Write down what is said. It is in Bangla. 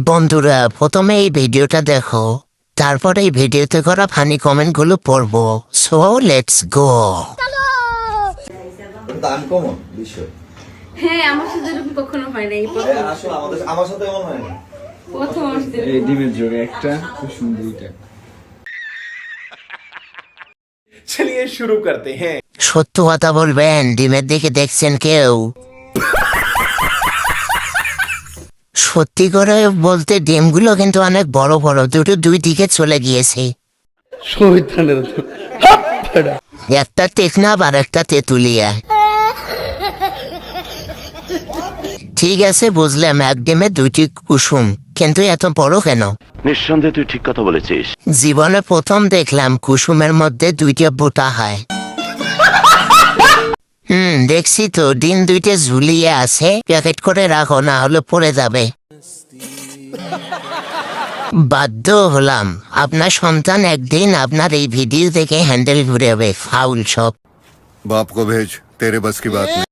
বন্ধুরা প্রথমে এই ভিডিওটা দেখো, তারপরে এই ভিডিওতে করা ফানি কমেন্টগুলো পড়বো। So let's go. দান কমন বিষয়। হ্যাঁ, আমার সাথে এরকম কখনো হয় নাই। আসলে আমার সাথে এমন হয় না। প্রথম আমার সাথে এই ডিমের জোরে একটা কুসুম দুইটা। चलिए शुरू करते हैं। সত্য কথা বলবেন, ডিমের দিকে দেখছেন কেউ? সত্যি করে বলতে ডিমগুলো কিন্তু অনেক বড় বড়, দুটো দুই দিকে চলে গিয়েছে। একটা টেকনাফ আর একটা তেঁতুলিয়া। ঠিক আছে বুঝলাম, এক ডিমে দুইটি কুসুম, কিন্তু এত বড় কেন? নিঃসন্দেহে তুই ঠিক কথা বলেছিস। জীবনে প্রথম দেখলাম কুসুমের মধ্যে দুইটা বোটা হয়। দেখছি তো, ডিম দুইটা ঝুলিয়ে আছে, প্যাকেট করে রাখো, না হলে পড়ে যাবে। বাধ্য হলাম, আপনার সন্তান একদিন আপনার এই ভিডিও দেখে হ্যান্ডেল ঘুরে হবে। ফাউল সব। बाप को भेज, तेरे बस की बात नहीं।